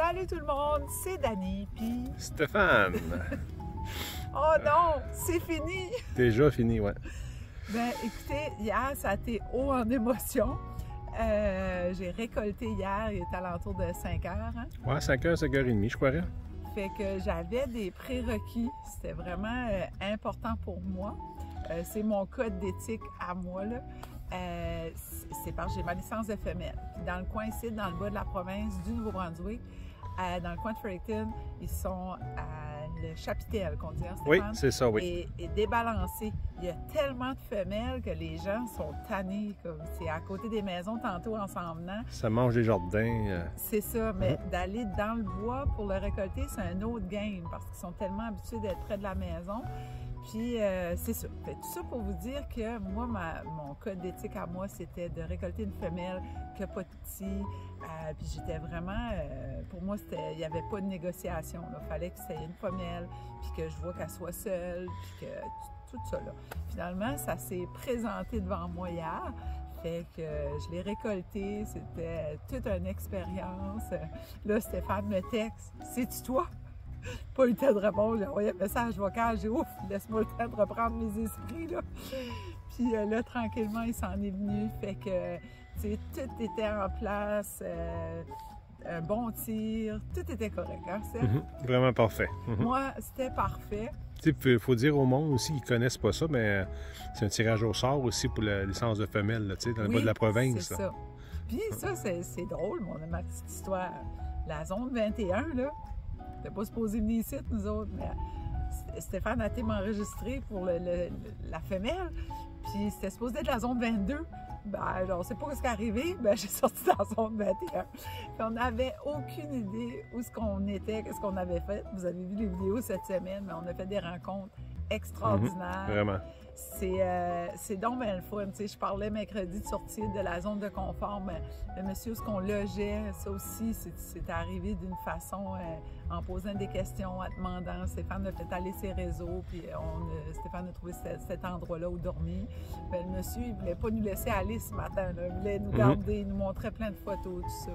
Salut tout le monde, c'est Dani, puis... Stéphane! Oh non, c'est fini! Déjà fini, ouais. Ben écoutez, hier, ça a été haut en émotion. J'ai récolté hier, il était alentour de 5 heures. Hein? Ouais, 5h, 5h30, je croirais. Fait que j'avais des prérequis. C'était vraiment important pour moi. C'est mon code d'éthique à moi, là. C'est parce que j'ai ma licence de femelle. Puis dans le coin ici, dans le bas de la province du Nouveau-Brunswick, dans le coin de Fredericton, ils sont à le chapitel, qu'on dit, hein, Stéphane? Oui, c'est ça, oui. Et débalancé. Il y a tellement de femelles que les gens sont tannés. C'est à côté des maisons tantôt en s'en venant. Ça mange des jardins. C'est ça, mais d'aller dans le bois pour le récolter, c'est un autre game parce qu'ils sont tellement habitués d'être près de la maison. Puis c'est ça. Fait tout ça pour vous dire que moi, mon code d'éthique à moi, c'était de récolter une femelle qui n'a pas de petits. Puis j'étais vraiment, pour moi, il n'y avait pas de négociation. Il fallait que c'était une femelle, puis que je vois qu'elle soit seule, puis que tout ça. Là. Finalement, ça s'est présenté devant moi hier. Fait que je l'ai récolté. C'était toute une expérience. Là, Stéphane me texte. C'est-tu toi? Pas eu le temps de répondre, j'ai envoyé un message vocal, j'ai ouf, laisse-moi le temps de reprendre mes esprits, là. Puis là, tranquillement, il s'en est venu, fait que, tu sais, tout était en place, un bon tir, tout était correct, hein, Vraiment parfait. Moi, c'était parfait. Tu sais, il faut dire au monde aussi, ils ne connaissent pas ça, mais c'est un tirage au sort aussi pour la licence de femelle, là, tu sais, dans le bas de la province. C'est ça. Puis ça, c'est drôle, ma petite histoire. La zone 21, là, on n'était pas supposé venir ici, nous autres, mais Stéphane a été m'enregistrer pour la femelle, puis c'était supposé être la zone 22. Ben, on ne sait pas ce qui est arrivé, ben j'ai sorti dans la zone 21. Puis on n'avait aucune idée où ce qu'on était, qu'est-ce qu'on avait fait. Vous avez vu les vidéos cette semaine, mais on a fait des rencontres extraordinaires. Vraiment. C'est donc bien le fun. Tu sais, je parlais mercredi de sortir de la zone de confort, mais le monsieur, ce qu'on logeait, ça aussi, c'est arrivé d'une façon, en posant des questions, en demandant. Stéphane a fait aller ses réseaux, puis Stéphane a trouvé cet endroit-là où dormir. Mais le monsieur, il ne voulait pas nous laisser aller ce matin, là. Il voulait nous garder, il nous montrait plein de photos, tout ça.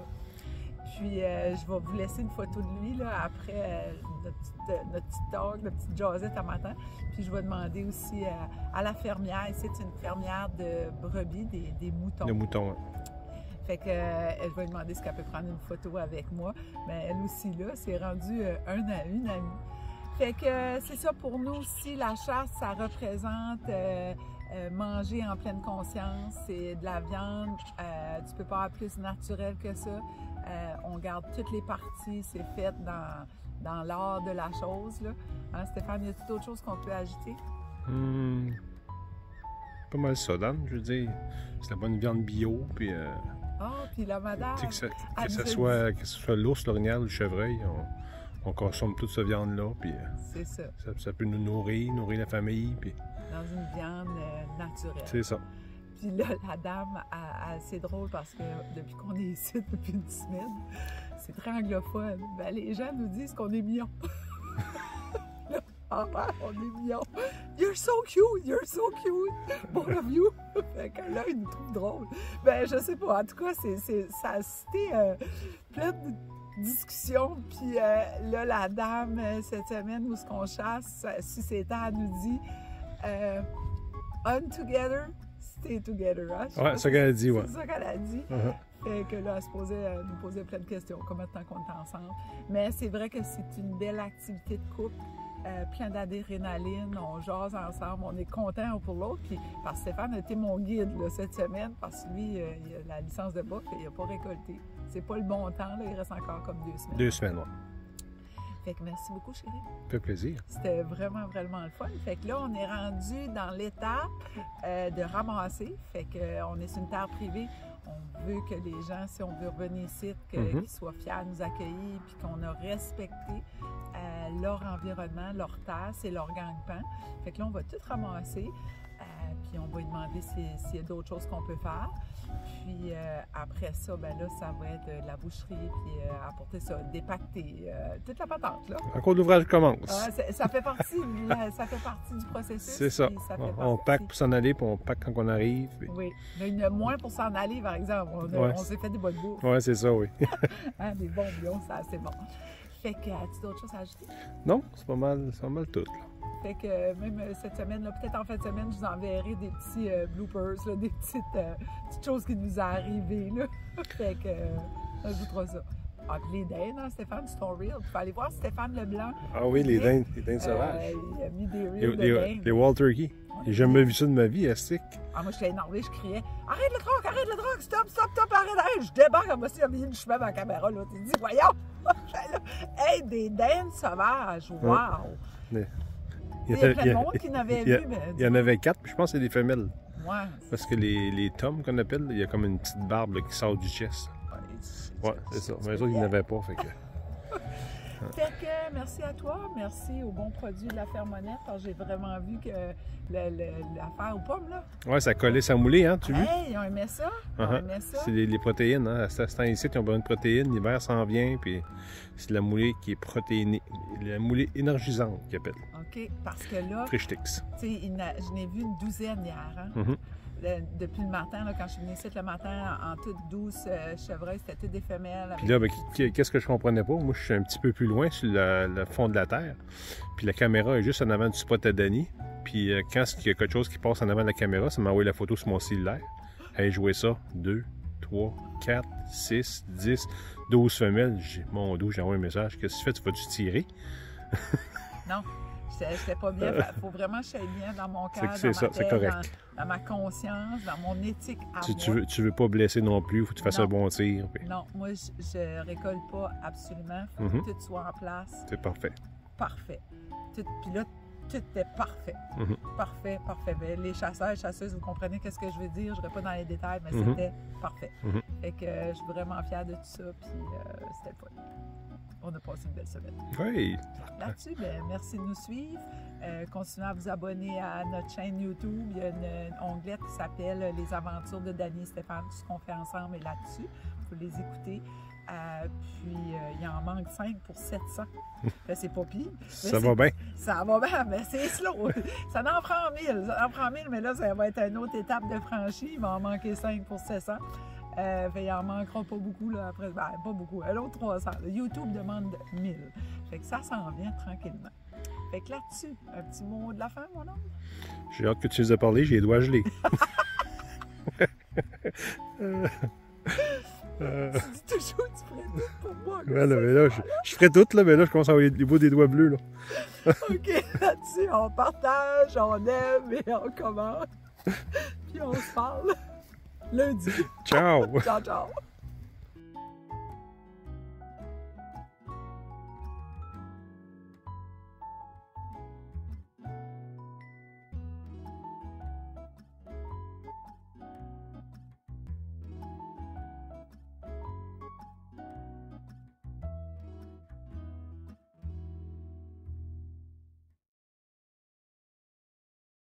Puis, je vais vous laisser une photo de lui là, après notre petite talk, notre petite jasette à matin. Puis, je vais demander aussi à la fermière, ici, c'est une fermière de brebis, des moutons. De moutons, oui. Fait que, elle va lui demander si elle peut prendre une photo avec moi. Mais elle aussi, là, c'est rendu un à une amie. Fait que, c'est ça pour nous aussi, la chasse, ça représente manger en pleine conscience. C'est de la viande, tu peux pas avoir plus naturel que ça. On garde toutes les parties, c'est fait dans l'art de la chose. Là. Hein, Stéphane, y a-t-il d'autres choses qu'on peut ajouter? Pas mal ça, Dan. Je veux dire, c'est la bonne viande bio, puis... puis la madame... Que ce soit l'ours, l'orignal ou le chevreuil, on consomme toute cette viande-là, puis... c'est ça. Ça peut nous nourrir la famille, puis... Dans une viande naturelle. C'est ça. Puis là, la dame, c'est drôle parce que depuis qu'on est ici, depuis une semaine, c'est très anglophone. Ben, les gens nous disent qu'on est mignons. On est mignons. You're so cute, you're so cute. Both of you. Fait que là, ils nous trouvent drôles. Ben, je sais pas. En tout cas, ça a cité plein de discussions. Puis là, la dame, cette semaine, où ce qu'on chasse, si c'était, elle nous dit on together. Stay together, hein? Ouais, c'est ça qu'elle a dit, ouais. C'est ça qu'elle a dit. Fait que là, elle nous posait plein de questions, combien de temps qu'on est ensemble. Mais c'est vrai que c'est une belle activité de couple, plein d'adrénaline, on jase ensemble, on est contents un pour l'autre. Puis, parce que Stéphane a été mon guide là, cette semaine, parce que lui, il a la licence de boc, il n'a pas récolté. C'est pas le bon temps, là, il reste encore comme 2 semaines. 2 semaines, oui. Fait que merci beaucoup, chérie. Ça fait plaisir. C'était vraiment, vraiment le fun. Fait que là, on est rendu dans l'étape de ramasser. Fait qu'on est sur une terre privée. On veut que les gens, si on veut revenir ici, qu'ils soient fiers de nous accueillir, puis qu'on a respecté leur environnement, leur terre, c'est leur gagne-pain. Fait que là, on va tout ramasser. puis on va lui demander s'il y a d'autres choses qu'on peut faire. Puis après ça, ben là, ça va être de la boucherie, puis apporter ça, dépacter, toute la patente, là. Encore l'ouvrage commence. Ça fait partie du processus. C'est ça. On pack pour s'en aller, puis on pack quand on arrive. Puis... Oui. Mais il y en a moins pour s'en aller, par exemple. On s'est fait des bonnes bouffes. Oui, c'est ça, oui. Hein, des bons bouillons, c'est assez bon. Fait que, as-tu d'autres choses à ajouter? Non, c'est pas mal tout, là. Fait que même cette semaine, peut-être en fin de semaine, je vous enverrai des petits bloopers, là, des petites choses qui nous sont arrivées. Là. Fait que j'ajouterai ça. Ah, puis les dindes, hein, Stéphane, c'est ton reel. Tu peux aller voir Stéphane Leblanc. Ah oui, les dindes sauvages. Il a mis des reels de dindes. Les Wild Turkey. J'ai jamais vu ça de ma vie, Astic. Ah, moi, j'étais énervée, je criais « Arrête le truck, stop, arrête! » Je débarque comme ça, il y a une chemin ma caméra, là. Tu dis « Voyons! » Hey, des dindes sauvages! Wow! Ouais. Il y a plein de monde qui n'avait vu. Il y en avait 4, puis je pense que c'est des femelles. Ouais. Parce que les tomes qu'on appelle, il y a comme une petite barbe là, qui sort du chest. Ouais, c'est ça. Mais les autres, ils n'avaient pas. Fait que... Fait que merci à toi, merci aux bons produits de la Fermonette. J'ai vraiment vu que l'affaire aux pommes, là. Ouais, ça collait sa moulée, hein, tu vois? Hey, on aimait ça. C'est les protéines, hein. À ce temps-ci, ils ont besoin de protéines, l'hiver s'en vient, puis c'est la moulée qui est protéinée. La moulée énergisante, qu'ils appellent. OK, parce que là, Frichtix. Tu sais, je n'ai vu une douzaine hier, hein? Depuis le matin, là, quand je suis venue ici le matin, en toute douce chevreuil, c'était toutes des femelles. Puis là, ben, qu'est-ce que je comprenais pas? Moi, je suis un petit peu plus loin sur le fond de la terre. Puis la caméra est juste en avant du spot à Danny. Puis quand il y a quelque chose qui passe en avant de la caméra, ça m'a envoyé la photo sur mon cellulaire. Hey, jouer ça. 2, 3, 4, 6, 10, 12 femelles. Mon dos, j'ai envoyé un message. Qu'est-ce que tu fais? Tu vas-tu tirer? Non. J'étais pas bien. Il faut vraiment que je sois bien dans mon cœur, c'est ça, c'est correct. Dans ma conscience, dans mon éthique à moi. Tu veux pas blesser non plus, il faut que tu fasses un bon tir. Puis... Non, moi, je récolte pas absolument. Il faut que tout soit en place. C'est parfait. Parfait. Puis là, tout est parfait. Parfait. Mais les chasseurs et chasseuses, vous comprenez qu'est-ce que je veux dire. Je ne vais pas dans les détails, mais c'était parfait. Fait que je suis vraiment fière de tout ça, puis c'était le fun. On a passé une belle semaine. Oui. Là-dessus, merci de nous suivre. Continuez à vous abonner à notre chaîne YouTube. Il y a une onglette qui s'appelle Les aventures de Danny et Stéphane. Tout ce qu'on fait ensemble est là-dessus. Vous pouvez les écouter. Puis, il en manque 5 pour 700. C'est pas pire. Ça va bien. Ça va bien, mais c'est slow. Ça en prend 1000. Ça en prend 1000, mais là, ça va être une autre étape de franchie. Il va en manquer 5 pour 700. Il en manquera pas beaucoup, là, après. Ben, pas beaucoup. L'autre 300. Le YouTube demande 1000. Fait que ça s'en vient tranquillement. Fait que là-dessus, un petit mot de la fin, mon homme? J'ai hâte que tu les aies parlé, j'ai les doigts gelés. Tu dis toujours que tu ferais tout pour moi. Ouais, là, mais là, je ferais tout, là, mais là, je commence à avoir les bouts des doigts bleus, là. OK, là-dessus, on partage, on aime et on commente. Puis on se parle lundi. Ciao! Ciao, ciao!